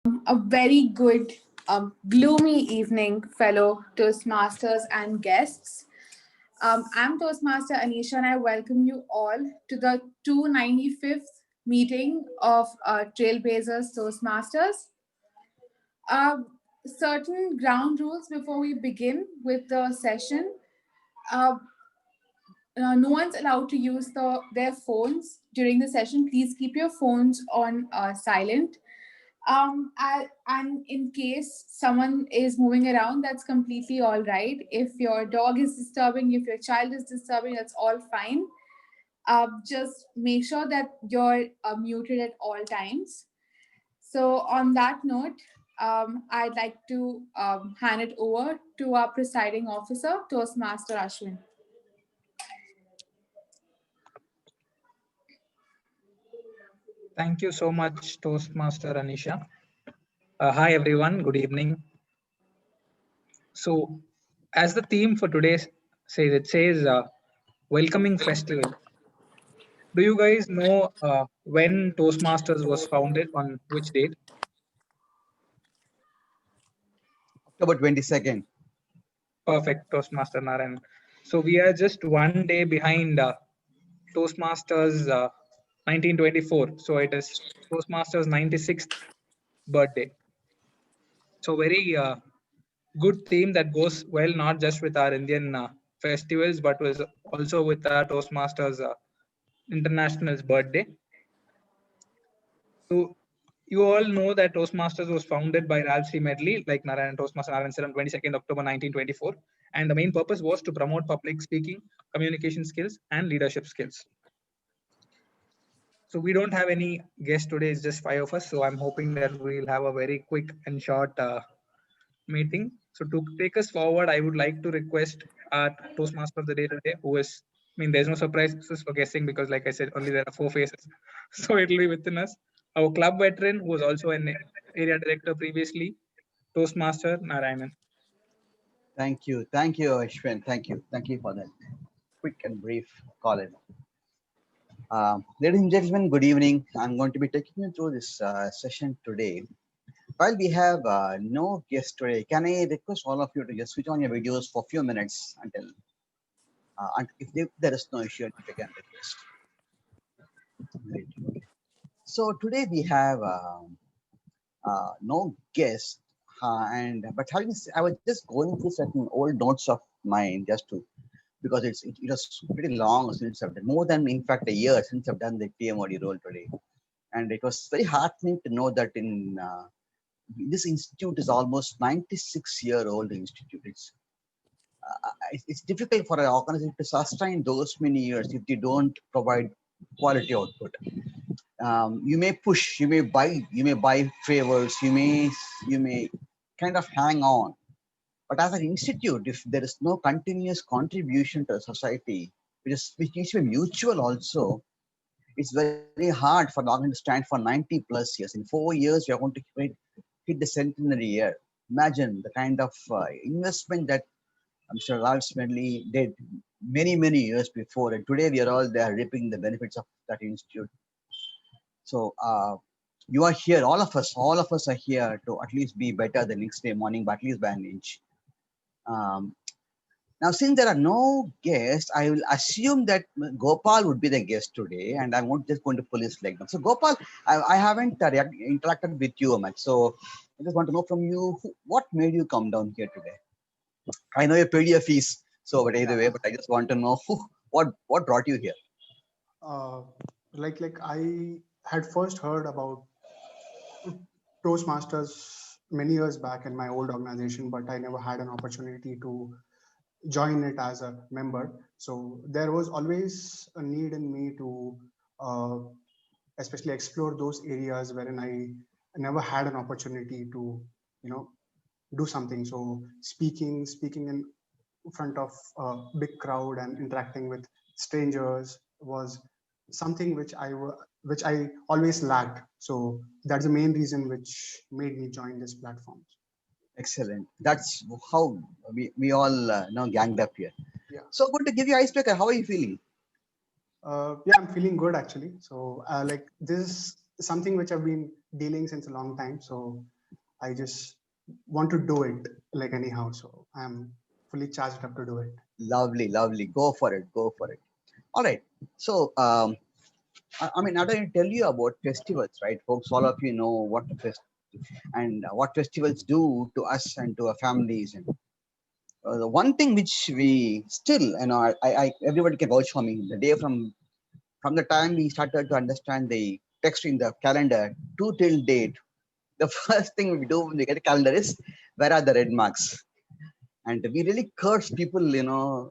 A very good, gloomy evening, fellow Toastmasters and guests. I'm Toastmaster Anisha, and I welcome you all to the 295th meeting of Trailblazers Toastmasters. Uh, Certain ground rules before we begin with the session. Uh, no one's allowed to use their phones during the session. Please keep your phones on silent. And in case someone is moving around, that's completely all right. If your dog is disturbing, if your child is disturbing, that's all fine. Just make sure that you're muted at all times. So, on that note, I'd like to hand it over to our presiding officer, Toastmaster Ashwin. Thank you so much, Toastmaster Anisha. Hi, everyone. Good evening. So, as the theme for today says, it says welcoming festival. Do you guys know when Toastmasters was founded, on which date? October 22nd. Perfect, Toastmaster Narayanan. So, we are just one day behind Toastmasters 1924. So, it is Toastmasters 96th birthday. So, very good theme that goes well not just with our Indian festivals, but was also with our Toastmasters International's birthday. So you all know that Toastmasters was founded by Ralph C. Medley, like Narayan Toastmaster Narayan said, on 22nd October 1924, and the main purpose was to promote public speaking, communication skills, and leadership skills. So we don't have any guests today; it's just 5 of us. So I'm hoping that we'll have a very quick and short meeting. So to take us forward, I would like to request our Toastmaster of the day today, who is, I mean, there's no surprises for guessing because, like I said, only there are 4 faces. So it'll be within us. Our club veteran, who was also an area director previously, Toastmaster Narayanan. Thank you, Ashwin. Thank you for that quick and brief call in. Ladies and gentlemen, good evening. I'm going to be taking you through this session today. While we have no guest today, can I request all of you to just switch on your videos for a few minutes until if there is no issue, if I can request. Great. So today we have no guest, but I was just going through certain old notes of mine just to because it was pretty long since I've done more than in fact a year since I've done the TMOD role today, and it was very heartening to know that in this institute is almost 96-year-old institute. It's difficult for an organization to sustain those many years if you don't provide quality output. You may push, you may buy favors, you may kind of hang on, but as an institute, if there is no continuous contribution to society, which needs to be mutual also, it's very hard for an organization to stand for 90+ years. In 4 years, we are going to hit the centenary year. Imagine the kind of investment that Mr. Ralph Smedley did many years before, and today we are all there reaping the benefits of that institute. So you are here, all of us are here to at least be better the next day morning, but at least by an inch. Now, since there are no guests, I will assume that Gopal would be the guest today, and I'm not just going to pull his leg down. So, Gopal, I haven't interacted with you much, so I just want to know from you what made you come down here today. I know you paid your fees, so but either way, but I just want to know what brought you here. Like I had first heard about Toastmasters many years back in my old organization, but I never had an opportunity to join it as a member. So there was always a need in me to especially explore those areas wherein I never had an opportunity to, do something. So speaking in front of a big crowd and interacting with strangers was something which I always lacked. So that's the main reason which made me join this platform. Excellent. That's how we all ganged up here. Yeah. So good to give you Icebreaker. How are you feeling? Yeah, I'm feeling good actually. So like this something which I've been dealing since a long time. So I just want to do it like anyhow. So I'm fully charged up to do it. Lovely, lovely. Go for it. Go for it. All right. So, I mean, now that I tell you about festivals, right, folks? All of you know what what festivals do to us and to our families. And the one thing which we still, everybody can vouch for me. The day from the time we started to understand the text in the calendar to till date, the first thing we do when we get a calendar is where are the red marks? And we really curse people,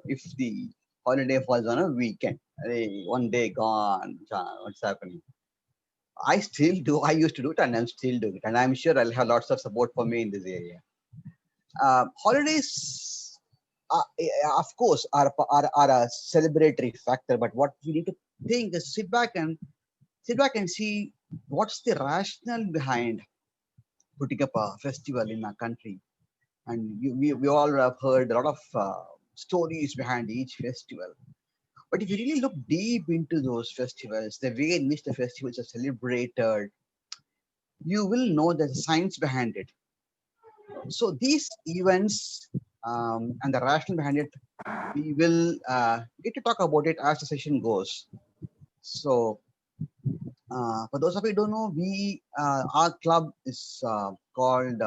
if the holiday falls on a weekend. Hey, one day gone, what's happening? I still do. I used to do it, and I'm still doing it. And I'm sure I'll have lots of support for me in this area. Holidays, of course, are a celebratory factor. But what we need to think is sit back and see what's the rationale behind putting up a festival in our country. And we all have heard a lot of stories behind each festival. But if you really look deep into those festivals, the way in which the festivals are celebrated, you will know the science behind it. So these events and the rationale behind it, we will get to talk about it as the session goes. So for those of you who don't know, our club is called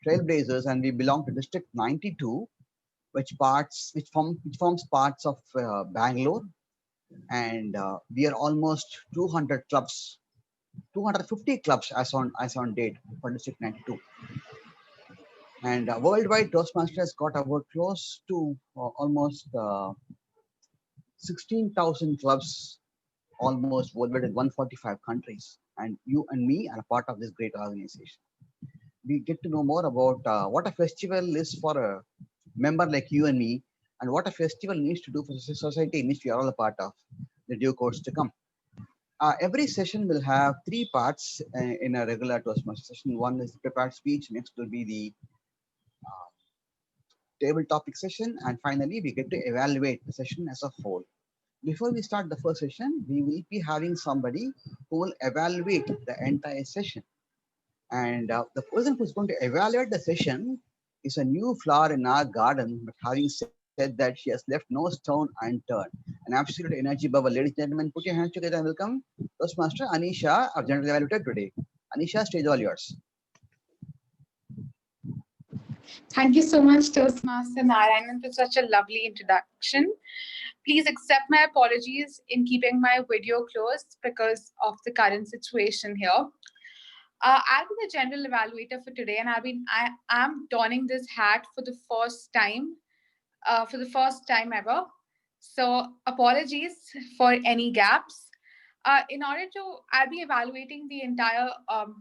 Trailblazers, and we belong to District 92, which forms parts of Bangalore, and we are almost 200 clubs, 250 clubs as on date for District 92. And worldwide, Toastmasters got about close to almost 16,000 clubs, almost worldwide in 145 countries. And you and me are a part of this great organization. We get to know more about what a festival is for a member like you and me, and what a festival needs to do for the society in which we are all a part of, the due course to come. Every session will have three parts in a regular Toastmaster session. One is prepared speech, next will be the table topic session, and finally we get to evaluate the session as a whole. Before we start the first session, we will be having somebody who will evaluate the entire session. And the person who's going to evaluate the session is a new flower in our garden, but having said that, she has left no stone unturned. An absolute energy bubble. Ladies and gentlemen, put your hands together and welcome Toastmaster Anisha, our general evaluator today. Anisha, stage all yours. Thank you so much, Toastmaster Narayanan, for such a lovely introduction. Please accept my apologies in keeping my video closed because of the current situation here. I'll be the general evaluator for today, and I am donning this hat for the first time ever. So apologies for any gaps. I'll be evaluating the entire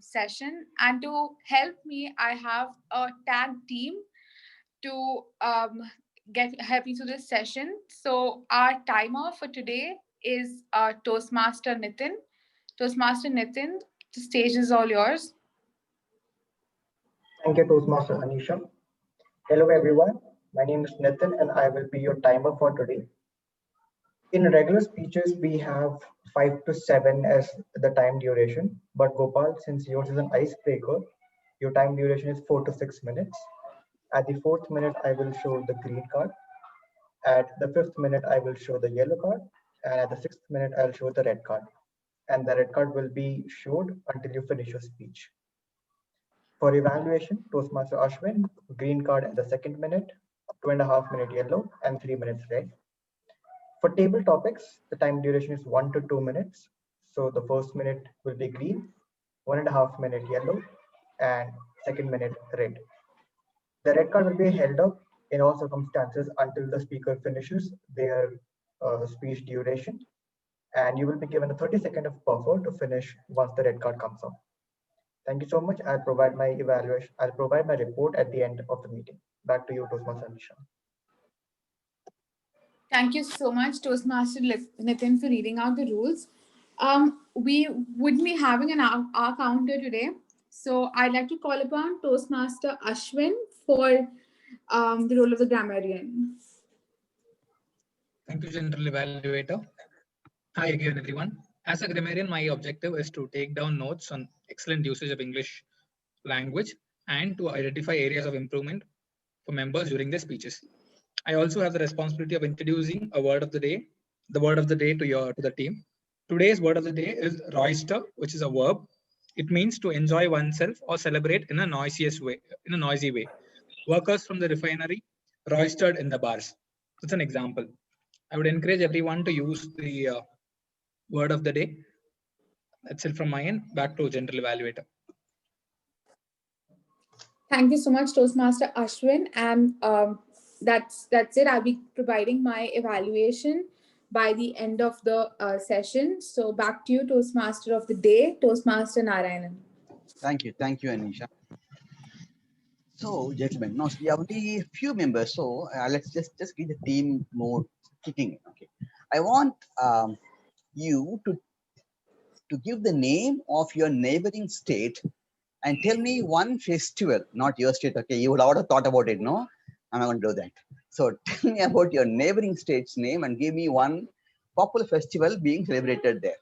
session, and to help me, I have a tag team to help me through this session. So our timer for today is Toastmaster Nitin. Toastmaster Nitin, the stage is all yours. Thank you, Toastmaster Anisha. Hello, everyone. My name is Nitin, and I will be your timer for today. In regular speeches, we have 5 to 7 as the time duration. But Gopal, since yours is an icebreaker, your time duration is 4 to 6 minutes. At the 4th minute, I will show the green card. At the 5th minute, I will show the yellow card. And at the 6th minute, I'll show the red card. And the red card will be showed until you finish your speech. For evaluation, Toastmaster Ashwin, green card at the 2nd minute, 2.5 minute yellow, and 3 minutes red. For table topics, the time duration is 1 to 2 minutes. So the 1st minute will be green, 1.5 minute yellow, and 2nd minute red. The red card will be held up in all circumstances until the speaker finishes their speech duration. And you will be given a 30-second of buffer to finish once the red card comes up. Thank you so much. I'll provide my evaluation. I'll provide my report at the end of the meeting. Back to you, Toastmaster Anisha. Thank you so much, Toastmaster Nitin, for reading out the rules. We would be having an R counter today. So I'd like to call upon Toastmaster Ashwin for the role of the grammarian. Thank you, General Evaluator. Hi again, everyone. As a grammarian, my objective is to take down notes on excellent usage of English language and to identify areas of improvement for members during their speeches. I also have the responsibility of introducing a word of the day, to the team. Today's word of the day is roister, which is a verb. It means to enjoy oneself or celebrate in a noisy way. Workers from the refinery roistered in the bars. That's an example. I would encourage everyone to use the word of the day. That's it from my end. Back to General Evaluator. Thank you so much, Toastmaster Ashwin. And that's it. I'll be providing my evaluation by the end of the session. So back to you, Toastmaster of the day, Toastmaster Narayanan. Thank you, Anisha. So, gentlemen, now we have only a few members, so let's just give the team more kicking in. Okay, I want you to give the name of your neighboring state and tell me one festival, not your state. Okay, you would have thought about it, no? I'm not going to do that. So, tell me about your neighboring state's name and give me one popular festival being celebrated there.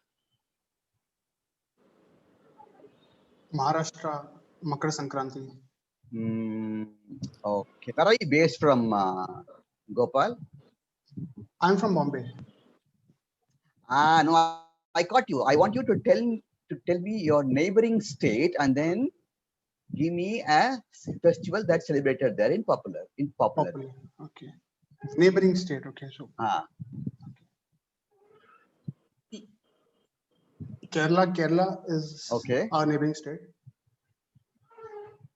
Maharashtra, Makar Sankranti. Okay, where are you based from, Gopal? I'm from Bombay. No, I got you. I want you to tell me your neighboring state and then give me a festival that's celebrated there in popular. Okay. Neighboring state. Okay, so Kerala is okay. our neighboring state.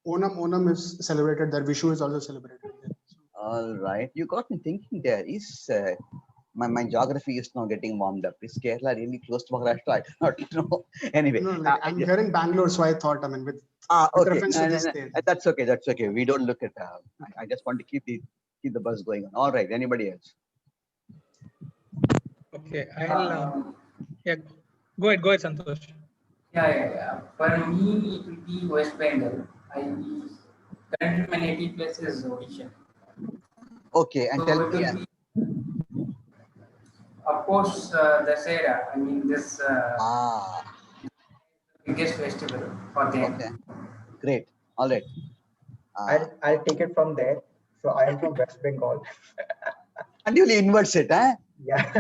Onam is celebrated there. Vishu is also celebrated there. All right, you got me thinking. There is my geography is now getting warmed up. Is Kerala really close to Maharashtra? I do not know. Anyway, No, like, I'm here in Bangalore, so I thought, with okay. reference to this state. That's okay. That's okay. We don't look at. I just want to keep the buzz going on. All right. Anybody else? Okay, I'll yeah. Go ahead, Santosh. Yeah. For me, it will be West Bengal. Currently my native place is Odisha. Okay, and So tell it me. will be, of course, Dasera. This biggest festival for them. Okay, great. All right. I'll take it from there. So I am from West Bengal. And you'll inverse it, huh? Yeah.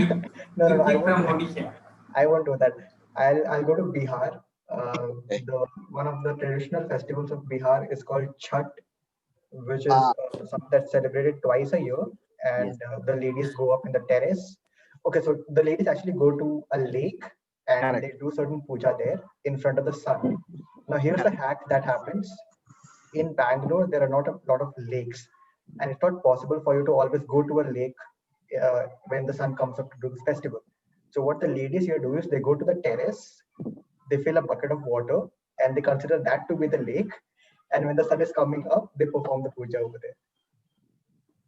No, I from won't. Odisha. I won't do that. I'll go to Bihar. One of the traditional festivals of Bihar is called Chhat, which is something that's celebrated twice a year, and the ladies go up in the terrace. Okay, so the ladies actually go to a lake and they do certain puja there in front of the sun. Now here's the hack that happens. In Bangalore, there are not a lot of lakes, and it's not possible for you to always go to a lake when the sun comes up to do this festival. So what the ladies here do is they go to the terrace, they fill a bucket of water, and they consider that to be the lake. And when the sun is coming up, they perform the puja over there.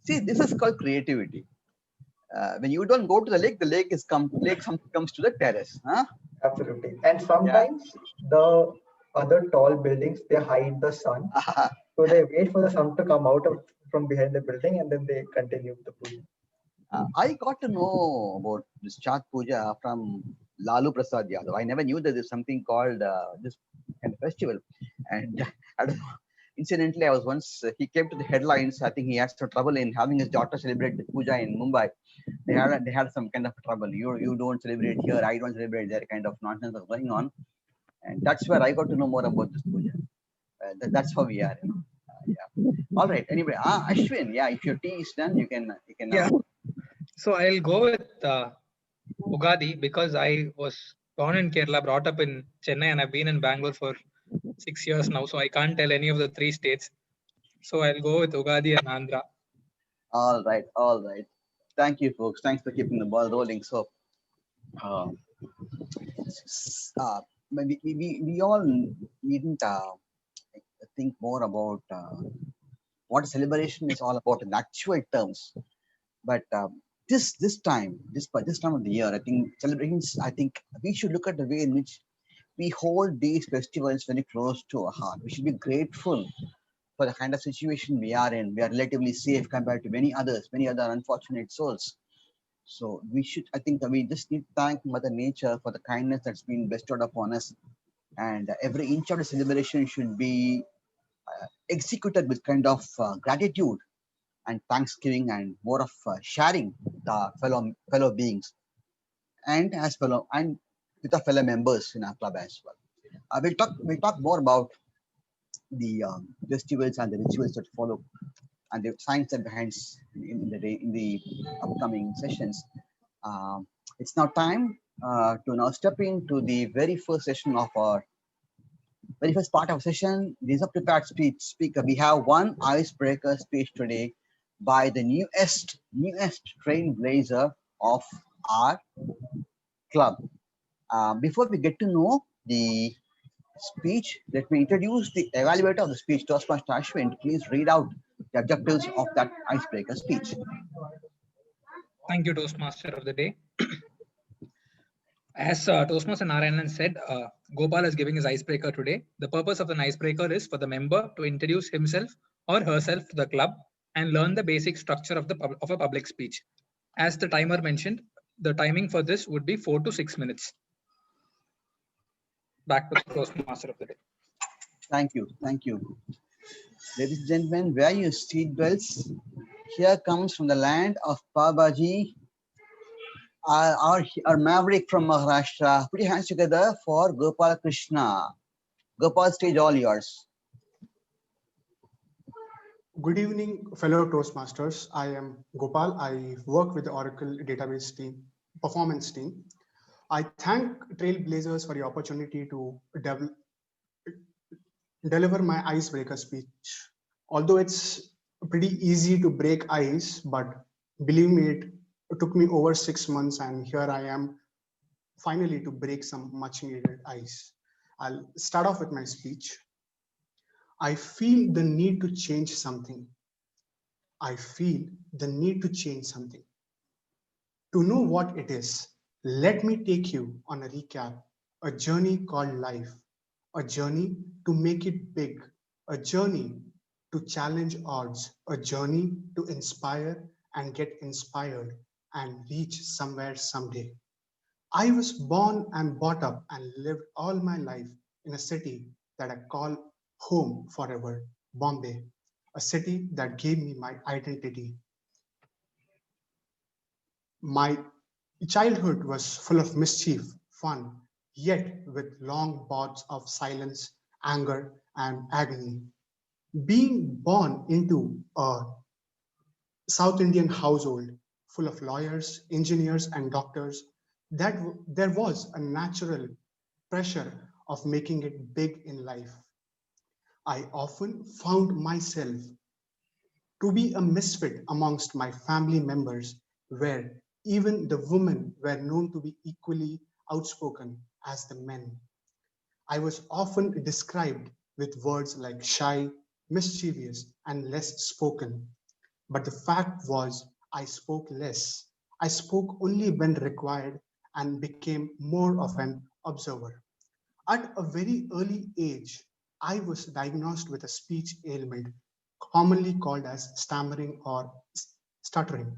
See, this is called creativity. When you don't go to the lake comes to the terrace. Huh? Absolutely. And sometimes the other tall buildings, they hide the sun. So they wait for the sun to come out from behind the building and then they continue the puja. I got to know about this Chhat Puja from Lalu Prasad Yadav. I never knew that there's something called this kind of festival. And I don't know. Incidentally, I was once, he came to the headlines. I think he had some trouble in having his daughter celebrate the puja in Mumbai. They had some kind of trouble. You don't celebrate here, I don't celebrate there, kind of nonsense was going on. And that's where I got to know more about this puja. That's how we are. Yeah. All right. Anyway, Ashwin, yeah, if your tea is done, you can. Yeah. So I'll go with Ugadi because I was born in Kerala, brought up in Chennai, and I've been in Bangalore for 6 years now. So I can't tell any of the 3 states. So I'll go with Ugadi and Andhra. All right. Thank you, folks. Thanks for keeping the ball rolling. So, we all needn't think more about what celebration is all about in actual terms. But this time of the year, I think celebrations. I think we should look at the way in which we hold these festivals very close to our heart. We should be grateful for the kind of situation we are in. We are relatively safe compared to many other unfortunate souls. So we should, I think we just need to thank Mother Nature for the kindness that's been bestowed upon us. And every inch of the celebration should be executed with kind of gratitude and thanksgiving and more of sharing the fellow beings and as fellow and with the fellow members in our club as well. We'll talk more about the festivals and the rituals that follow and the science that behind in the upcoming sessions. Um, it's now time to now step into the very first session of our very first part of session. This is a prepared speaker. We have one icebreaker speech today by the newest trailblazer of our club. Before we get to know the speech, let me introduce the evaluator of the speech, Toastmaster Ashwin. Please read out the objectives of that icebreaker speech. Thank you, Toastmaster of the day. As Toastmaster Narayanan said, Gopal is giving his icebreaker today. The purpose of an icebreaker is for the member to introduce himself or herself to the club and learn the basic structure of a public speech. As the timer mentioned, the timing for this would be 4 to 6 minutes. Back to the Toastmaster of the day. Thank you. Ladies and gentlemen, wear your seat belts. Here comes from the land of Babaji, our maverick from Maharashtra. Put your hands together for Gopalkrishna. Gopal, stage all yours. Good evening, fellow Toastmasters. I am Gopal. I work with the Oracle database team, performance team. I thank Trailblazers for the opportunity to deliver my icebreaker speech. Although it's pretty easy to break ice, but believe me, it took me over 6 months, and here I am finally to break some much needed ice. I'll start off with my speech. I feel the need to change something. I feel the need to change something. To know what it is, let me take you on a recap, a journey called life, a journey to make it big, a journey to challenge odds, a journey to inspire and get inspired and reach somewhere someday. I was born and brought up and lived all my life in a city that I call home forever, Bombay, a city that gave me my identity. My childhood was full of mischief, fun, yet with long bouts of silence, anger, and agony. Being born into a South Indian household full of lawyers, engineers, and doctors, there was a natural pressure of making it big in life. I often found myself to be a misfit amongst my family members, where even the women were known to be equally outspoken as the men. I was often described with words like shy, mischievous, and less spoken. But the fact was, I spoke less. I spoke only when required and became more of an observer. At a very early age, I was diagnosed with a speech ailment, commonly called as stammering or stuttering.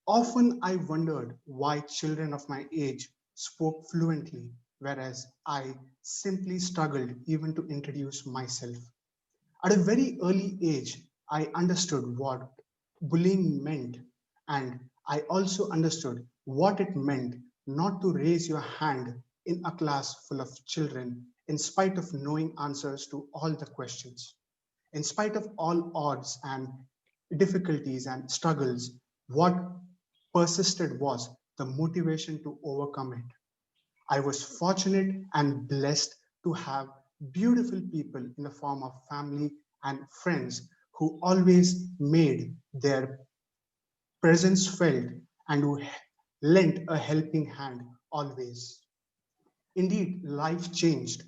Often I wondered why children of my age spoke fluently, whereas I simply struggled even to introduce myself. At a very early age, I understood what bullying meant, and I also understood what it meant not to raise your hand in a class full of children in spite of knowing answers to all the questions. In spite of all odds and difficulties and struggles, what persisted was the motivation to overcome it. I was fortunate and blessed to have beautiful people in the form of family and friends who always made their presence felt and who lent a helping hand always. Indeed, life changed.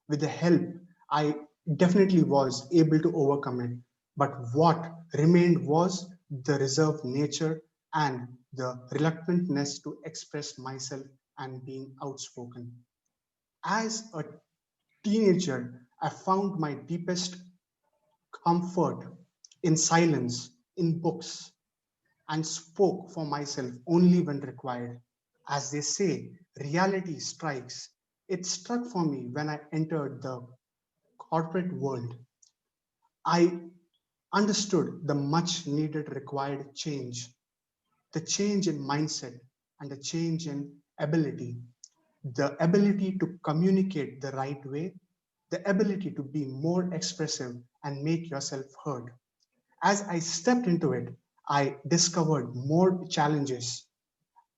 With the help, I definitely was able to overcome it. But what remained was the reserved nature and the reluctantness to express myself and being outspoken. As a teenager, I found my deepest comfort in silence, in books. and spoke for myself only when required. As they say, reality strikes. It struck for me when I entered the corporate world. I understood the much needed required change, the change in mindset and the change in ability, the ability to communicate the right way, the ability to be more expressive and make yourself heard. As I stepped into it, I discovered more challenges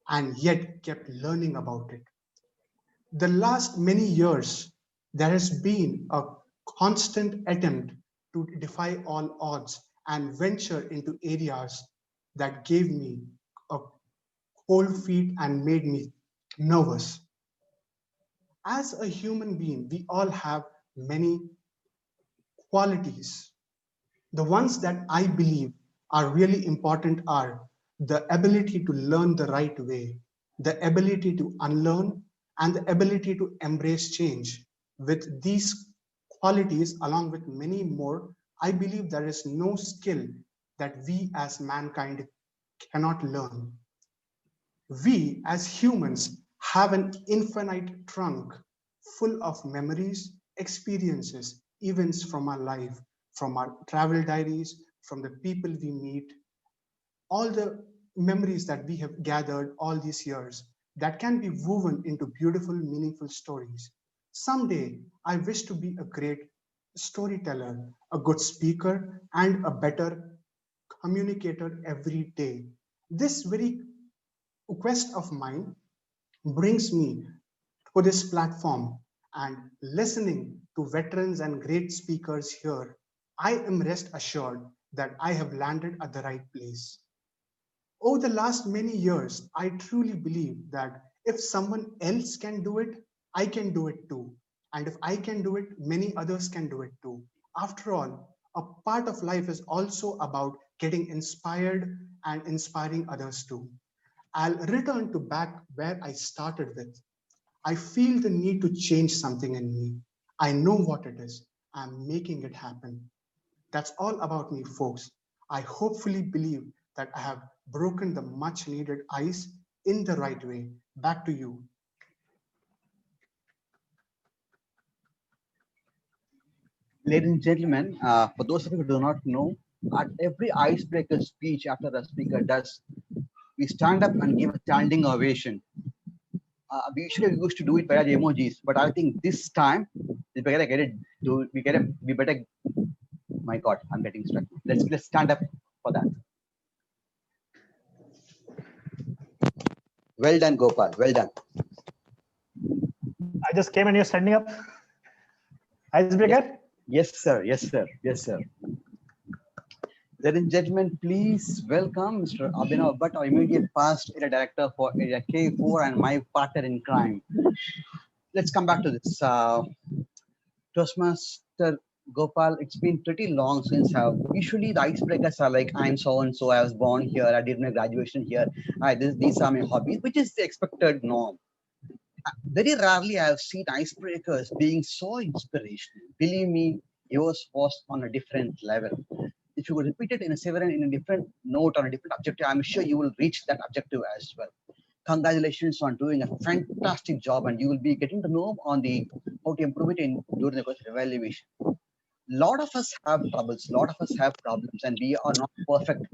and yet kept learning about it. The last many years, there has been a constant attempt to defy all odds and venture into areas that gave me a cold feet and made me nervous. As a human being, we all have many qualities. The ones that I believe are really important are the ability to learn the right way, the ability to unlearn, and the ability to embrace change. With these qualities, along with many more, I believe there is no skill that we as mankind cannot learn. We as humans have an infinite trunk full of memories, experiences, events from our life, from our travel diaries, from the people we meet, all the memories that we have gathered all these years that can be woven into beautiful, meaningful stories. Someday, I wish to be a great storyteller, a good speaker, and a better communicator every day. This very quest of mine brings me to this platform, and listening to veterans and great speakers here, I am rest assured that I have landed at the right place. Over the last many years, I truly believe that if someone else can do it, I can do it too. And if I can do it, many others can do it too. After all, a part of life is also about getting inspired and inspiring others too. I'll return to back where I started with. I feel the need to change something in me. I know what it is. I'm making it happen. That's all about me, folks. I hopefully believe that I have broken the much needed ice in the right way. Back to you. Ladies and gentlemen, for those of you who do not know, at every icebreaker speech after a speaker does, we stand up and give a standing ovation. We usually used to do it via the emojis, but I think this time we better get it. We better. My God, I'm getting stuck. Let's stand up for that. Well done, Gopal. Well done. I just came and you're standing up. Icebreaker? Yes, sir. Yes, sir. Yes, sir. Ladies and gentlemen, please welcome Mr. Abhinav Bhatt, our immediate past area director for Area K4 and my partner in crime. Let's come back to this. Toastmaster Gopal, it's been pretty long since usually the icebreakers are like, I'm so and so, I was born here, I did my graduation here, these are my hobbies, which is the expected norm. Very rarely I have seen icebreakers being so inspirational. Believe me, yours was on a different level. If you would repeat it in a different note or a different objective, I'm sure you will reach that objective as well. Congratulations on doing a fantastic job, and you will be getting to know on the how to improve it during the course of evaluation. Lot of us have troubles, lot of us have problems, and we are not perfect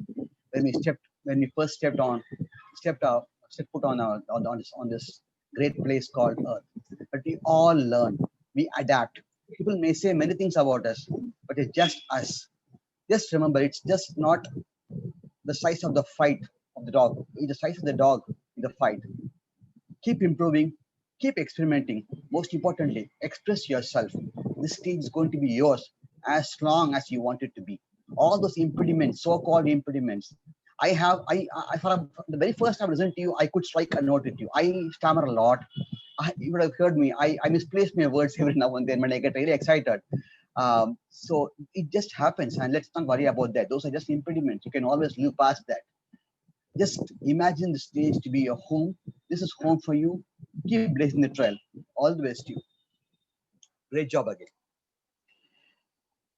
when we first stepped foot on this great place called Earth. But we all learn, we adapt. People may say many things about us, but it's just us. Just remember, it's just not the size of the fight of the dog. It's the size of the dog in the fight. Keep improving, keep experimenting. Most importantly, express yourself. This stage is going to be yours as long as you want it to be. All those impediments, so-called impediments. From the very first time I listened to you, I could strike a note with you. I stammer a lot. You would have heard me. I misplace my words every now and then when I get really excited. So it just happens, and let's not worry about that. Those are just impediments. You can always move past that. Just imagine the stage to be your home. This is home for you. Keep blazing the trail. All the best to you. Great job again.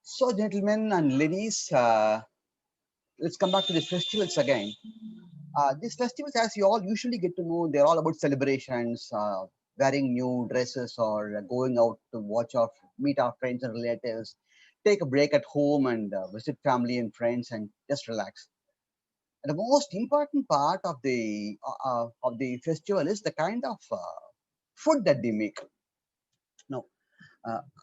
So, gentlemen and ladies, let's come back to the festivals again. These festivals, as you all usually get to know, they're all about celebrations, wearing new dresses, or going out to meet our friends and relatives, take a break at home, and visit family and friends, and just relax. And the most important part of the festival is the kind of food that they make. Now,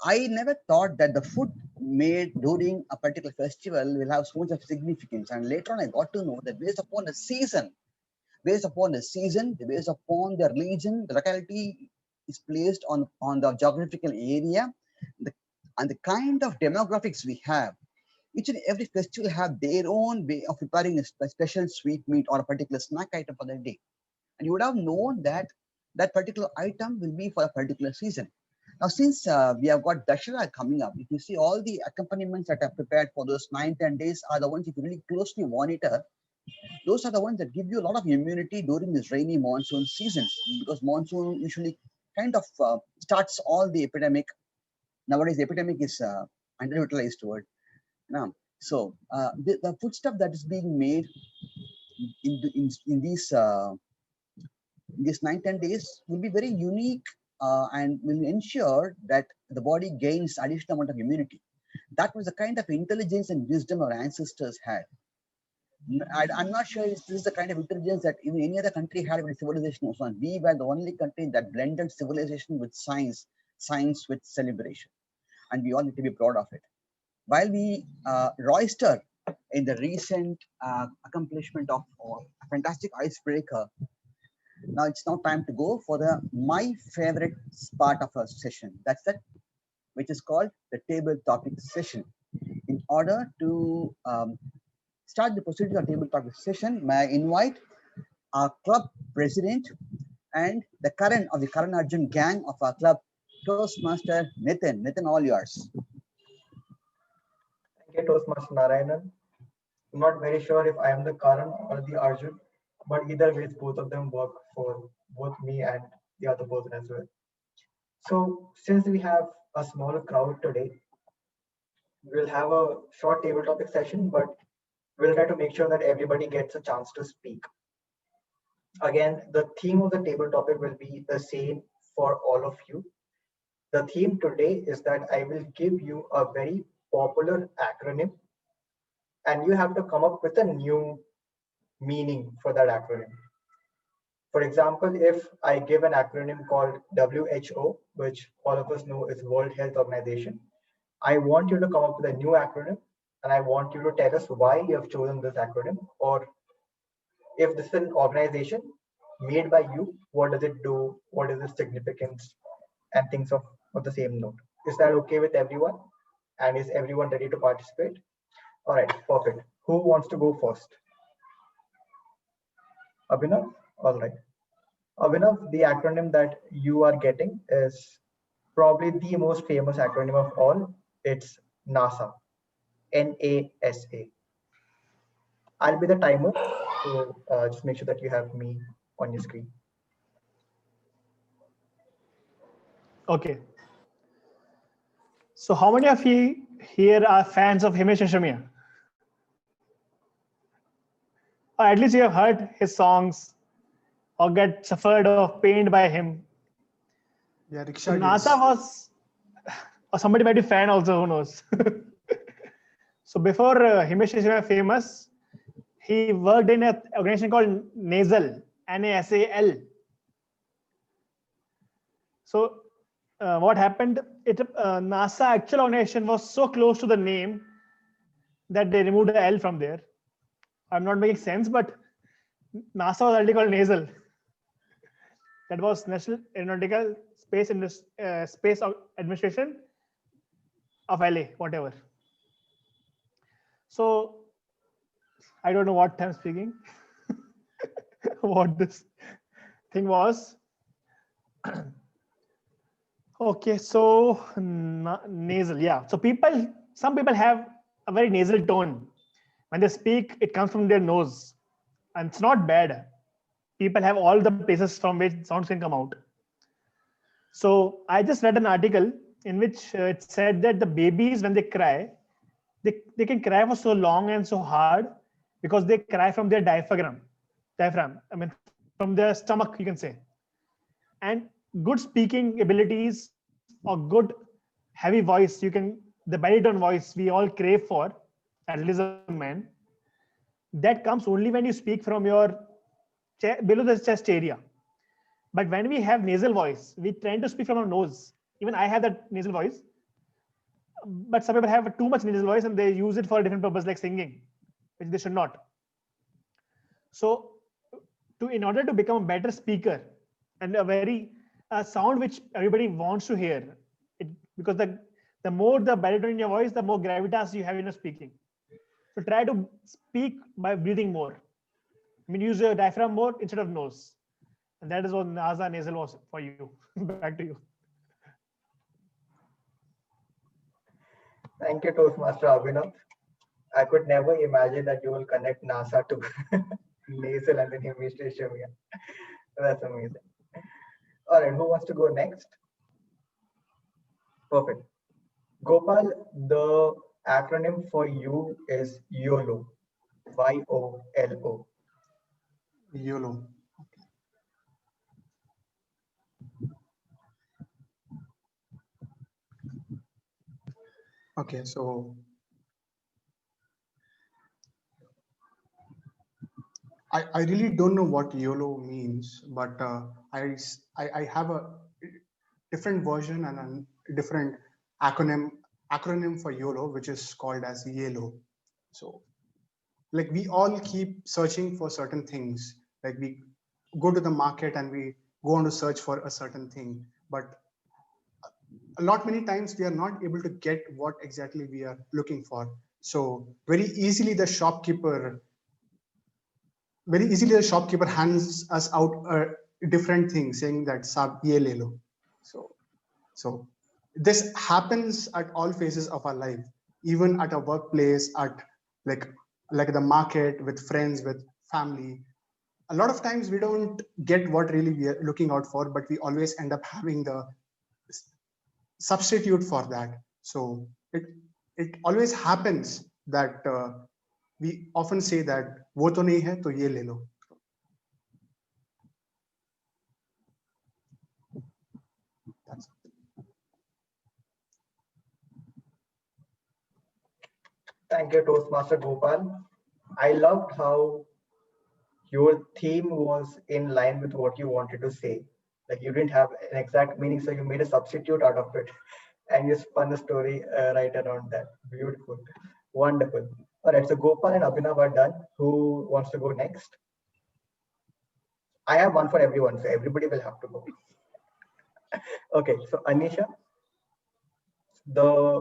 I never thought that the food made during a particular festival will have so much of significance. And later on, I got to know that based upon the season, based upon the religion, the locality is placed on the geographical area, the, and the kind of demographics we have. Each and every festival have their own way of preparing a special sweet meat or a particular snack item for the day. And you would have known that that particular item will be for a particular season. Now, since we have got Dashera coming up, if you see all the accompaniments that are prepared for those 9-10 days are the ones, if you really closely monitor, those are the ones that give you a lot of immunity during this rainy monsoon seasons, because monsoon usually kind of starts all the epidemic. Nowadays, the epidemic is underutilized word. Now, so the food stuff that is being made in these 9-10 days will be very unique and will ensure that the body gains additional amount of immunity. That was the kind of intelligence and wisdom our ancestors had. I'm not sure if this is the kind of intelligence that even any other country had when civilization was on. We were the only country that blended civilization with science, science with celebration, and we all need to be proud of it. While we roister in the recent accomplishment of a fantastic icebreaker, now it's now time to go for my favorite part of our session. That's that, which is called the table topic session. In order to start the procedure of table topic session, may I invite our club president and the Karan of the Karan Arjun gang of our club, Toastmaster Nitin. Nitin, all yours. Thank you, Toastmaster Narayanan. I'm not very sure if I am the Karan or the Arjun, but either way, both of them work for both me and the other person as well. So since we have a smaller crowd today, we'll have a short table topic session, but we'll try to make sure that everybody gets a chance to speak. Again, the theme of the table topic will be the same for all of you. The theme today is that I will give you a very popular acronym, and you have to come up with a new meaning for that acronym. For example, if I give an acronym called WHO, which all of us know is World Health Organization, I want you to come up with a new acronym, and I want you to tell us why you have chosen this acronym, or if this is an organization made by you, what does it do, what is its significance, and things of the same note. Is that okay with everyone? And is everyone ready to participate? All right, perfect. Who wants to go first? Abhinav? All right. Abhinav, the acronym that you are getting is probably the most famous acronym of all. It's NASA, NASA. I'll be the timer, so just make sure that you have me on your screen. Okay. So how many of you here are fans of Himesh Reshammiya? Or at least you have heard his songs or get suffered or pained by him. Yeah, So Riksha NASA days. was, or somebody might be fan also, who knows. So before Himesh Reshammiya famous, he worked in an organization called NASAL, NASAL. So what happened, NASA actual organization was so close to the name that they removed the L from there. I'm not making sense, but NASA was already called NASAL. That was National Aeronautical Space Administration of LA, whatever. So I don't know what I'm speaking, what this thing was. Okay, so nasal, yeah. So some people have a very nasal tone. When they speak, it comes from their nose, and it's not bad. People have all the places from which sounds can come out. So I just read an article in which it said that the babies, when they cry, they can cry for so long and so hard because they cry from their diaphragm. I mean, from their stomach, you can say. And good speaking abilities or good heavy voice, the baritone voice we all crave for, at least a man, that comes only when you speak from your below the chest area. But when we have nasal voice, we tend to speak from our nose. Even I have that nasal voice. But some people have too much nasal voice and they use it for a different purpose, like singing, which they should not. So, in order to become a better speaker and a sound which everybody wants to hear, because the more the baritone in your voice, the more gravitas you have in your speaking. So try to speak by breathing more. I mean, use your diaphragm more instead of nose. And that is what NASA nasal was for you. Back to you. Thank you, Toastmaster Abhinav. I could never imagine that you will connect NASA to nasal and then hemisphere. That's amazing. All right, who wants to go next? Perfect. Gopal, the acronym for you is YOLO. YOLO. YOLO. Okay, so I really don't know what YOLO means, but I have a different version and a different acronym for YOLO, which is called as YELO. So like we all keep searching for certain things. Like we go to the market and we go on to search for a certain thing, but many times we are not able to get what exactly we are looking for. So very easily the shopkeeper hands us out a different thing saying that sab ye le lo. So this happens at all phases of our life, even at a workplace, at like the market, with friends, with family. A lot of times we don't get what really we are looking out for, but we always end up having the substitute for that. So it always happens that we often say that wo to nahi hai to ye le lo. That's it. Thank you, Toastmaster Gopal. I loved how your theme was in line with what you wanted to say. Like you didn't have an exact meaning, so you made a substitute out of it, and you spun a story right around that. Beautiful, wonderful. All right, so Gopal and Abhinav are done. Who wants to go next? I have one for everyone, so everybody will have to go. Okay, so Anisha, the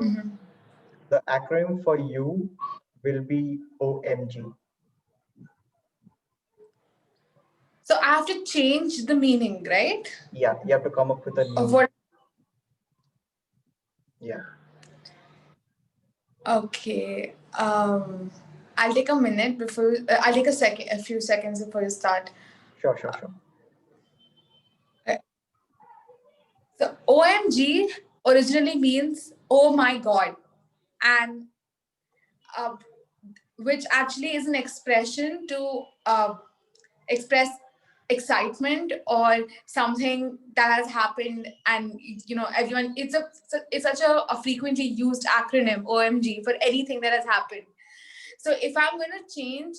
acronym for you will be OMG. So I have to change the meaning, right? Yeah, you have to come up with a new. Of what? Yeah. Okay. I'll take a minute before. I'll take a few seconds before you start. Sure. So OMG originally means oh my God, and which actually is an expression to express excitement or something that has happened, and everyone. It's such a frequently used acronym OMG for anything that has happened. So if I'm going to change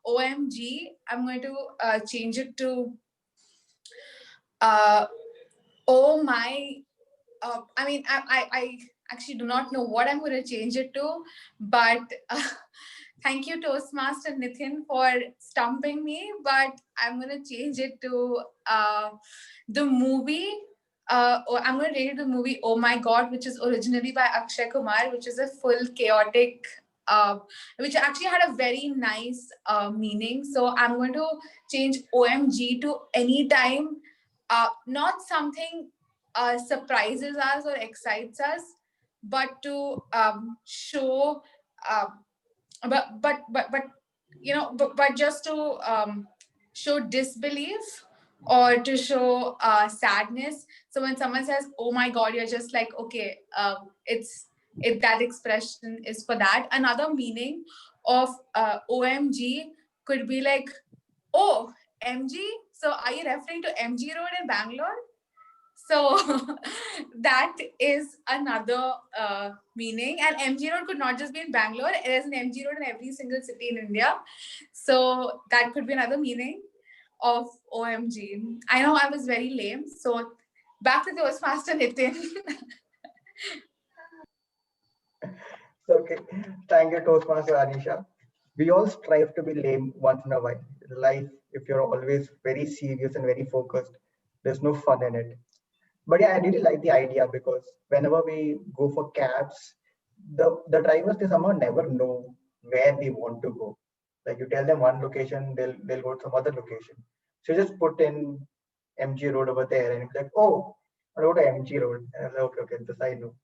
OMG, I'm going to change it to oh my. I mean, I actually do not know what I'm going to change it to, but thank you, Toastmaster Nitin, for stumping me. But I'm going to change it to the movie. I'm going to rate the movie Oh My God, which is originally by Akshay Kumar, which is a full chaotic, which actually had a very nice meaning. So I'm going to change OMG to anytime, not something surprises us or excites us, but to show, but just to show disbelief or to show sadness. So when someone says, "Oh my God," you're just like, okay, it's if that expression is for that. Another meaning of OMG could be like, oh, MG. So are you referring to MG Road in Bangalore? So that is another meaning. And MG Road could not just be in Bangalore. There is an MG Road in every single city in India. So that could be another meaning of OMG. I know I was very lame. So back to Toastmaster Nitin. Okay, thank you, Toastmaster Anisha. We all strive to be lame once in a while. In life, if you're always very serious and very focused, there's no fun in it. But yeah, I really like the idea because whenever we go for cabs, the drivers, they somehow never know where they want to go. Like you tell them one location, they'll go to some other location. So you just put in MG Road over there, and it's like, oh, I go to MG Road. And I'm like, okay, this I know.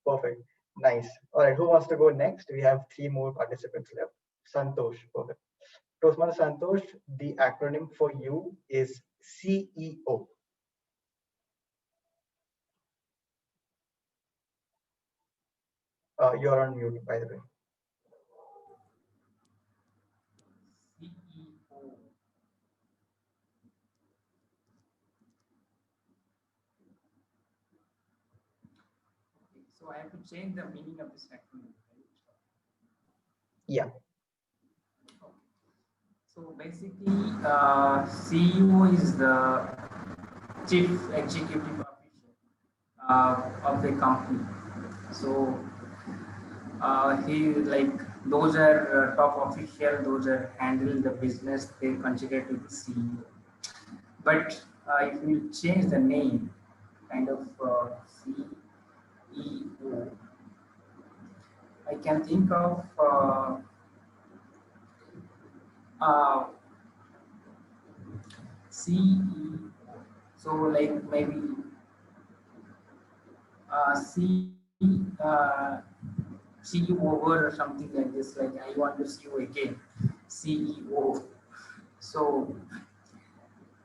Perfect. Nice. All right, who wants to go next? We have 3 more participants left. Santosh. Perfect. Toastmaster Santosh, the acronym for you is CEO. You're on mute, by the way. CEO. Okay, so I have to change the meaning of this acronym, right? Yeah. Okay. So basically, CEO is the chief executive officer of the company. So he like those are top official, those are handle the business. They consider to the CEO. But if we change the name, kind of CEO, I can think of CEO. So like maybe see you over or something like this. Like I want to see you again, CEO. So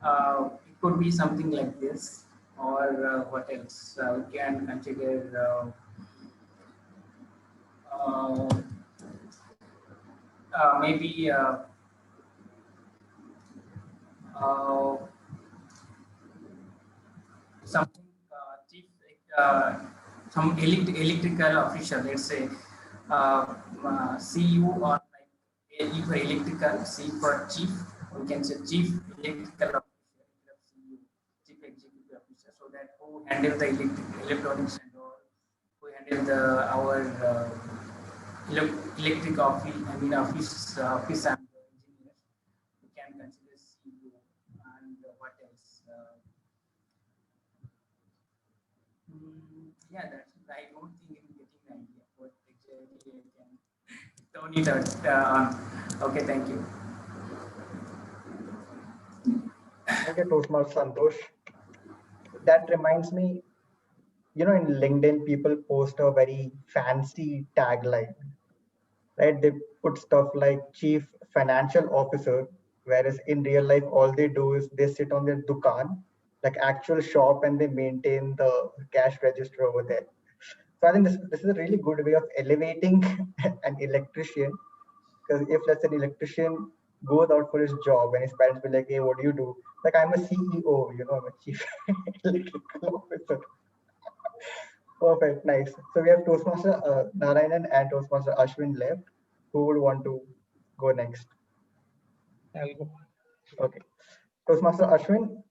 it could be something like this, or what else? We can consider uh, maybe uh, something chief, some electrical official. Let's say CU or like E for electrical, C for chief. We can say chief electrical officer, CU, chief executive officer. So that who handle the electronics and all, who handle the our electric office. I mean office and engineers. We can consider CU and what else? Yeah, that's. I don't think I'm getting an idea what exactly I can turn it out on. Okay, thank you. Thank you, Toastmaster Santosh. That reminds me, in LinkedIn, people post a very fancy tagline, right? They put stuff like Chief Financial Officer, whereas in real life, all they do is they sit on their dukan, like actual shop, and they maintain the cash register over there. So I think this is a really good way of elevating an electrician. Because if let's say an electrician goes out for his job and his parents be like, hey, what do you do? Like, I'm a CEO, I'm a chief electrical officer. Perfect, nice. So we have Toastmaster Narayanan and Toastmaster Ashwin left. Who would want to go next? I'll go. Okay. Toastmaster Ashwin,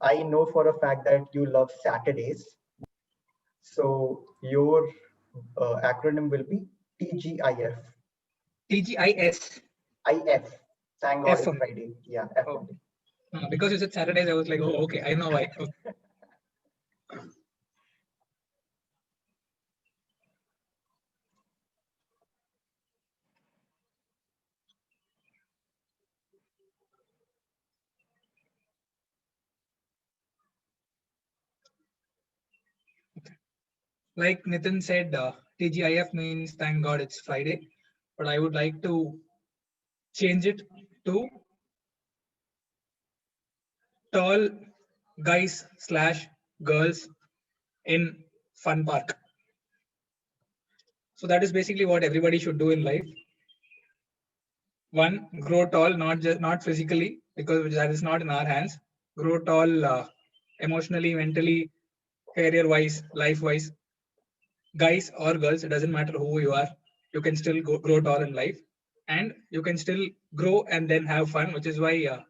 I know for a fact that you love Saturdays. So your acronym will be TGIF. TGIS. IF. Thank God F it's only. Friday. Yeah, F Oh. only. Because you said Saturdays, I was like, oh, okay, I know why. Okay. Like Nitin said, TGIF means thank God it's Friday, but I would like to change it to tall guys/girls in fun park. So that is basically what everybody should do in life. One, grow tall, not physically, because that is not in our hands. Grow tall emotionally, mentally, career-wise, life-wise. Guys or girls, it doesn't matter who you are. You can still grow tall in life, and you can still grow and then have fun, which is why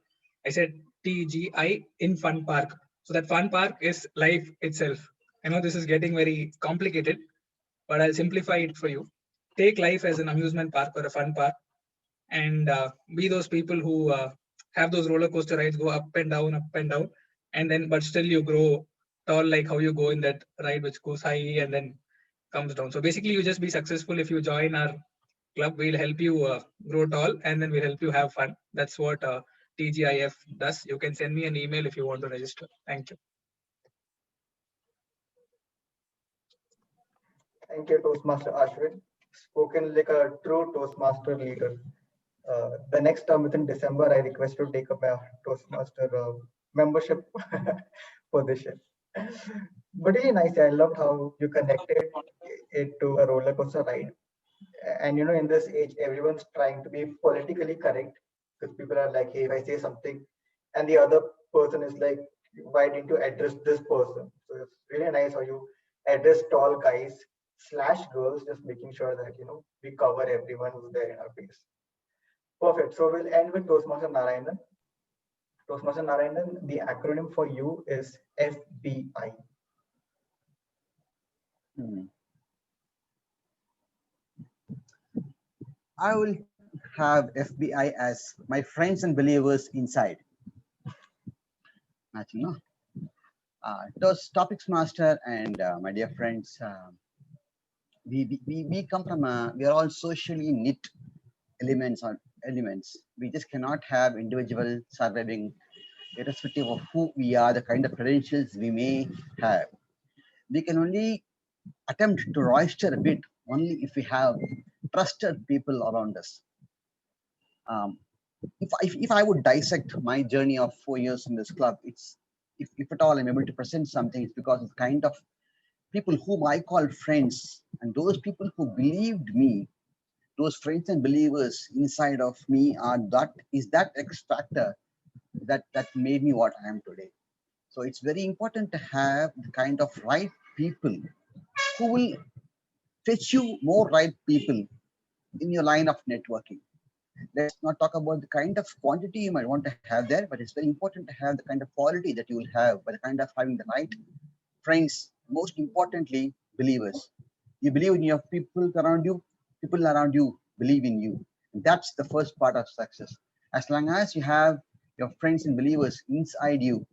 I said TGI in fun park. So that fun park is life itself. I know this is getting very complicated, but I'll simplify it for you. Take life as an amusement park or a fun park, and be those people who have those roller coaster rides, go up and down, and then but still you grow tall, like how you go in that ride which goes high and then comes down. So basically, you just be successful. If you join our club, we'll help you grow tall, and then we'll help you have fun. That's what TGIF does. You can send me an email if you want to register. Thank you. Thank you, Toastmaster Ashwin. Spoken like a true Toastmaster leader. The next term within December, I request to take up a Toastmaster membership position. But really nice. I loved how you connected it to a roller coaster ride. And in this age, everyone's trying to be politically correct because people are like, hey, if I say something, and the other person is like, why didn't you address this person? So it's really nice how you address tall guys / girls, just making sure that we cover everyone who's there in our face. Perfect. So we'll end with Toastmaster Narayanan. Toastmaster Narayanan, the acronym for you is FBI. I will have FBI as my friends and believers inside. Matching, no? Those topics master and my dear friends, we come from we are all socially knit elements. We just cannot have individual surviving irrespective of who we are, the kind of credentials we may have. We can only attempt to roister a bit only if we have trusted people around us. If I would dissect my journey of 4 years in this club, it's if at all I'm able to present something, it's because of the kind of people whom I call friends and those people who believed me, those friends and believers inside of me are that X factor that made me what I am today. So it's very important to have the kind of right people who will fetch you more right people in your line of networking. Let's not talk about the kind of quantity you might want to have there, but it's very important to have the kind of quality that you will have by the kind of having the right friends, most importantly, believers. You believe in your people around you believe in you. That's the first part of success. As long as you have your friends and believers inside you,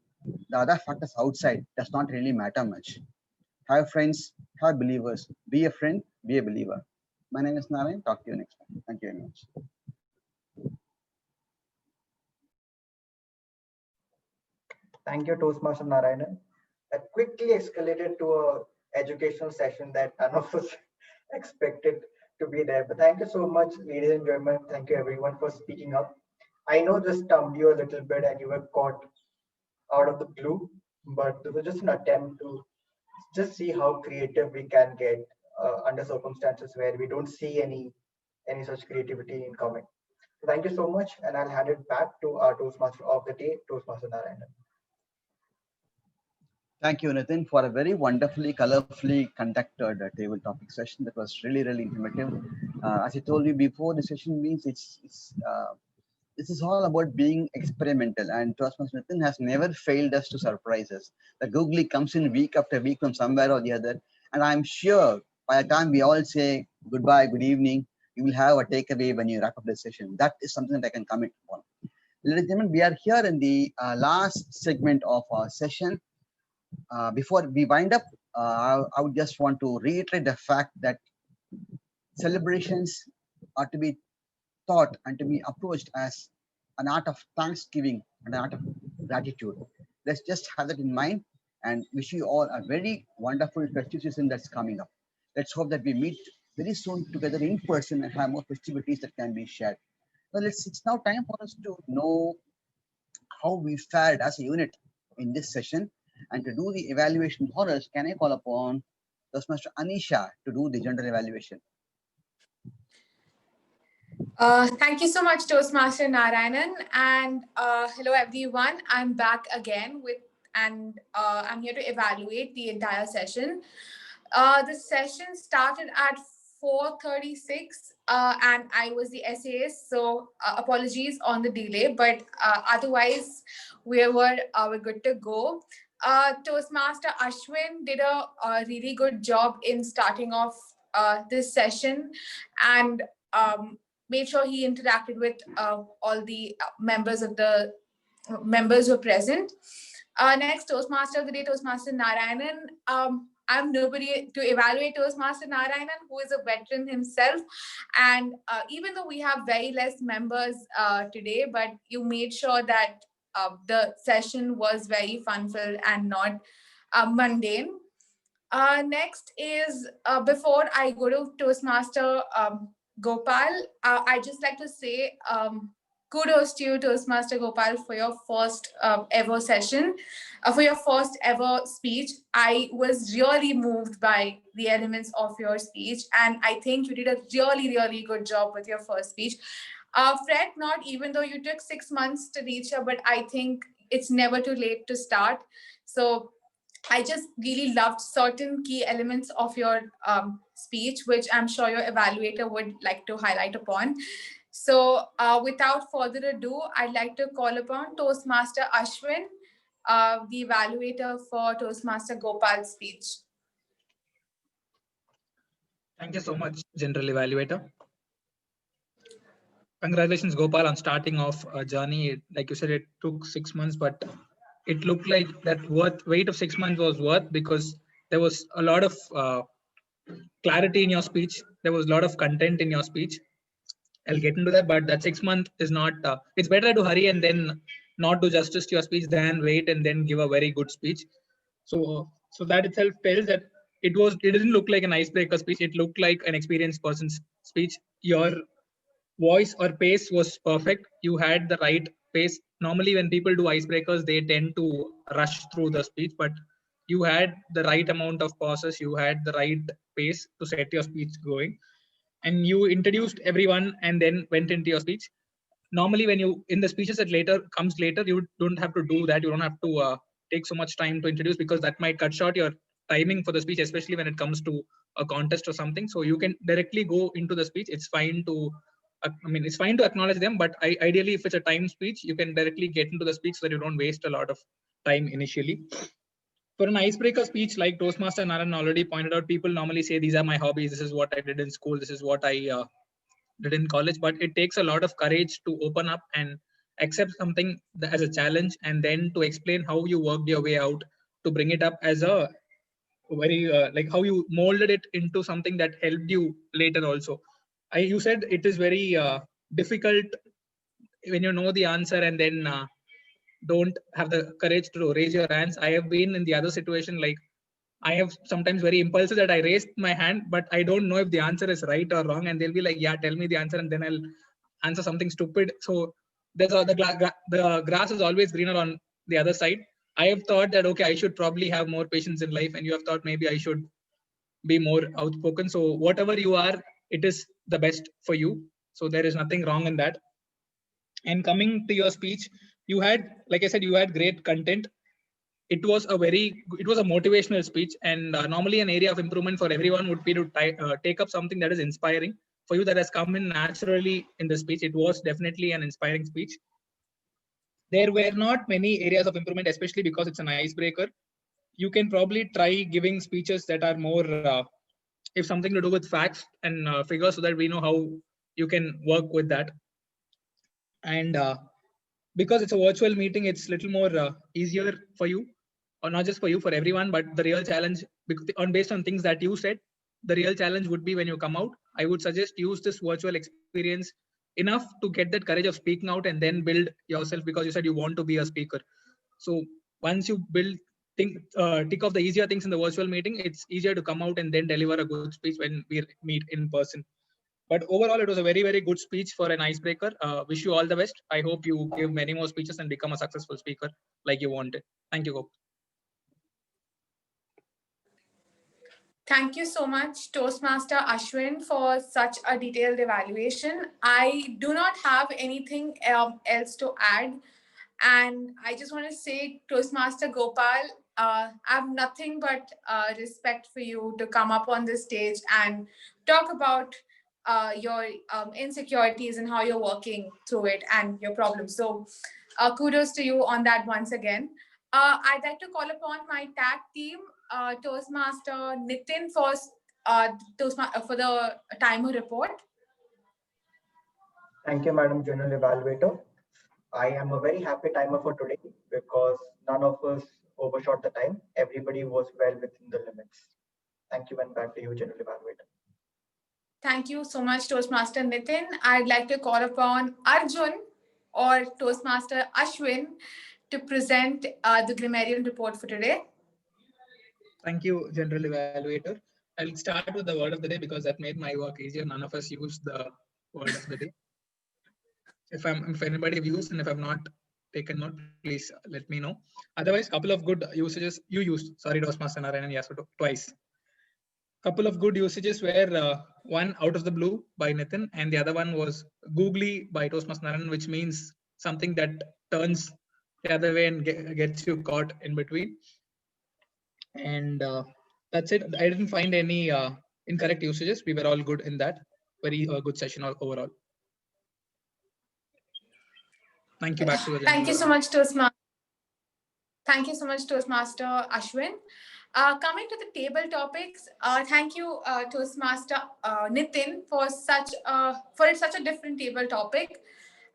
the other factors outside does not really matter much. Have friends, have believers. Be a friend, be a believer. My name is Narayan. Talk to you next time. Thank you very much. Thank you, Toastmaster Narayanan. That quickly escalated to a educational session that none of us expected to be there. But thank you so much, ladies and gentlemen. Thank you everyone for speaking up. I know this stumped you a little bit and you were caught out of the blue, but it was just an attempt to just see how creative we can get under circumstances where we don't see any such creativity in coming. So thank you so much, and I'll hand it back to our Toastmaster of the day, Toastmaster Narayanan. Thank you, Nitin, for a very wonderfully, colorfully conducted table topic session. That was really, really informative. As I told you before, the session means this is all about being experimental, and Toastmaster Nitin has never failed us to surprise us. The googly comes in week after week from somewhere or the other, and I'm sure by the time we all say goodbye, good evening, you will have a takeaway when you wrap up the session. That is something that I can commit on. Ladies and gentlemen, we are here in the last segment of our session. Before we wind up, I would just want to reiterate the fact that celebrations are to be thought and to be approached as an art of thanksgiving and an art of gratitude. Let's just have that in mind and wish you all a very wonderful festive season that's coming up. Let's hope that we meet very soon together in person and have more festivities that can be shared. Well, it's now time for us to know how we fared as a unit in this session. And to do the evaluation for us, can I call upon Toastmaster Anisha to do the general evaluation? Thank you so much, Toastmaster Narayanan, and hello everyone. I'm back again and I'm here to evaluate the entire session. The session started at 4:36, and I was the SAS, so apologies on the delay, but otherwise we're good to go. Toastmaster Ashwin did a really good job in starting off this session, and made sure he interacted with all the members who are present. Next, Toastmaster of the day, Toastmaster Narayanan. I'm nobody to evaluate Toastmaster Narayanan, who is a veteran himself. And even though we have very less members today, but you made sure that the session was very fun-filled and not mundane. Next is before I go to Toastmaster Gopal, I just like to say kudos to you, Toastmaster Gopal, for your first ever session, for your first ever speech. I was really moved by the elements of your speech, and I think you did a really, really good job with your first speech. Fret not, even though you took 6 months to reach here, but I think it's never too late to start. So I just really loved certain key elements of your speech, which I'm sure your evaluator would like to highlight upon. So without further ado, I'd like to call upon Toastmaster Ashwin, the evaluator for Toastmaster Gopal's speech. Thank you so much, General Evaluator. Congratulations, Gopal, on starting off a journey. Like you said, it took 6 months, but it looked like that wait of 6 months was worth, because there was a lot of clarity in your speech. There was a lot of content in your speech. I'll get into that, but that 6 month is not. It's better to hurry and then not do justice to your speech than wait and then give a very good speech. So that itself tells that it didn't look like an icebreaker speech. It looked like an experienced person's speech. Your voice or pace was perfect. You had the right pace. Normally when people do icebreakers, they tend to rush through the speech, but you had the right amount of pauses. You had the right pace to set your speech going, and you introduced everyone and then went into your speech. Normally when you in the speeches that comes later, you don't have to do that. You don't have to take so much time to introduce, because that might cut short your timing for the speech, especially when it comes to a contest or something. So you can directly go into the speech. It's fine to it's fine to acknowledge them, but ideally, if it's a timed speech, you can directly get into the speech so that you don't waste a lot of time initially. For an icebreaker speech, like Toastmaster Narayanan already pointed out, people normally say, these are my hobbies, this is what I did in school, this is what I did in college. But it takes a lot of courage to open up and accept something as a challenge, and then to explain how you worked your way out to bring it up as a very like how you molded it into something that helped you later also. You said it is very difficult when you know the answer and then don't have the courage to raise your hands. I have been in the other situation, like I have sometimes very impulsive that I raised my hand, but I don't know if the answer is right or wrong, and they'll be like, yeah, tell me the answer, and then I'll answer something stupid. So there's the grass is always greener on the other side. I have thought that, okay, I should probably have more patience in life, and you have thought maybe I should be more outspoken. So whatever you are, it is the best for you. So there is nothing wrong in that. And coming to your speech, you had, like I said, you had great content. It was a motivational speech, and normally an area of improvement for everyone would be to take up something that is inspiring. For you, that has come in naturally in the speech. It was definitely an inspiring speech. There were not many areas of improvement, especially because it's an icebreaker. You can probably try giving speeches that are more if something to do with facts and figures, so that we know how you can work with that. And because it's a virtual meeting, it's a little more easier for you, or not just for you, for everyone. But the real challenge, based on things that you said, the real challenge would be when you come out. I would suggest use this virtual experience enough to get that courage of speaking out, and then build yourself, because you said you want to be a speaker. So once you tick off the easier things in the virtual meeting, it's easier to come out and then deliver a good speech when we meet in person. But overall, it was a very, very good speech for an icebreaker. Wish you all the best. I hope you give many more speeches and become a successful speaker like you wanted. Thank you, Gop. Thank you so much, Toastmaster Ashwin, for such a detailed evaluation. I do not have anything else to add. And I just want to say, Toastmaster Gopal, I have nothing but respect for you to come up on this stage and talk about your insecurities and how you're working through it and your problems. So kudos to you on that once again. I'd like to call upon my tag team, Toastmaster Nitin, for the timer report. Thank you, Madam General Evaluator. I am a very happy timer for today because none of us overshot the time. Everybody was well within the limits. Thank you, and back to you, General Evaluator. Thank you so much, Toastmaster Nitin. I'd like to call upon Arjun or Toastmaster Ashwin to present the Grammarian Report for today. Thank you, General Evaluator. I'll start with the word of the day because that made my work easier. None of us use the word of the day. If anybody views and if I'm not taken note, please let me know. Otherwise, couple of good usages you used. Sorry, Toastmaster Narayanan, yes, twice. Couple of good usages were one out of the blue by Nitin, and the other one was googly by Toastmaster Narayanan, which means something that turns the other way and gets you caught in between. And that's it. I didn't find any incorrect usages. We were all good in that. Very good session overall. Thank you. Back to the Thank you so much, Toastmaster. Thank you so much, Toastmaster Ashwin. Coming to the table topics, thank you, Toastmaster Nitin, for such a different table topic.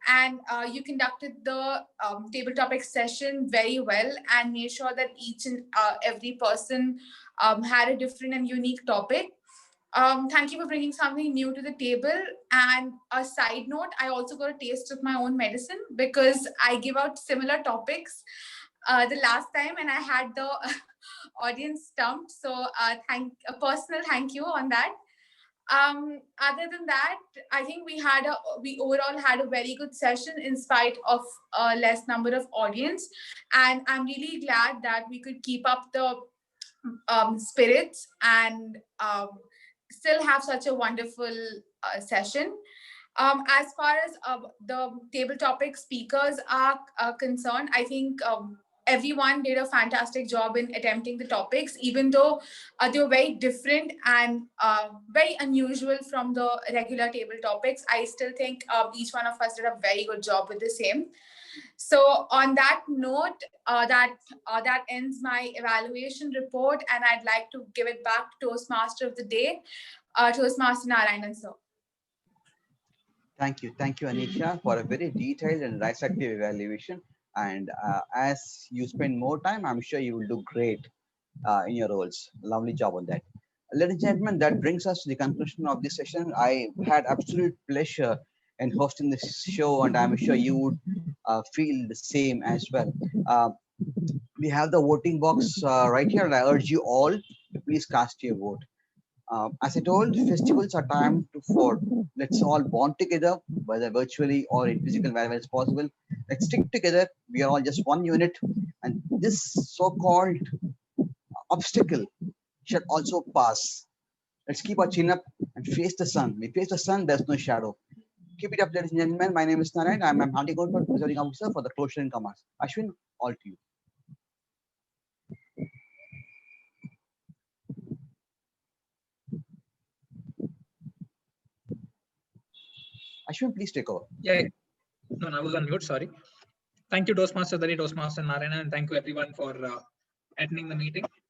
And you conducted the table topic session very well and made sure that each and every person had a different and unique topic. Thank you for bringing something new to the table. And a side note, I also got a taste of my own medicine because I give out similar topics the last time and I had the audience stumped. So a personal thank you on that. Other than that, I think we overall had a very good session in spite of a less number of audience. And I'm really glad that we could keep up the spirits and still have such a wonderful session. As far as the table topic speakers are concerned, I think everyone did a fantastic job in attempting the topics, even though they were very different and very unusual from the regular table topics. I still think each one of us did a very good job with the same. So on that note, that ends my evaluation report, and I'd like to give it back to Toastmaster of the day, Toastmaster Narayanan, sir. Thank you, Anisha, for a very detailed and dissective evaluation. And as you spend more time, I'm sure you will do great in your roles. Lovely job on that. Ladies and gentlemen, that brings us to the conclusion of this session. I had absolute pleasure in hosting this show, and I'm sure you would feel the same as well. We have the voting box right here, and I urge you all to please cast your vote. As I told, festivals are time for let's all bond together, whether virtually or in physical, wherever it's possible. Let's stick together. We are all just one unit, and this so-called obstacle should also pass. Let's keep our chin up and face the sun. We face the sun, there's no shadow. Keep it up, ladies and gentlemen. My name is Narayan. I'm Hunting Output Presiding Officer for the Closure and Commerce. Ashwin, all to you. Ashwin, please take over. Yeah, no, I was on mute. Sorry. Thank you, Toastmaster Dari, Toastmaster Narayanan, and thank you everyone for attending the meeting.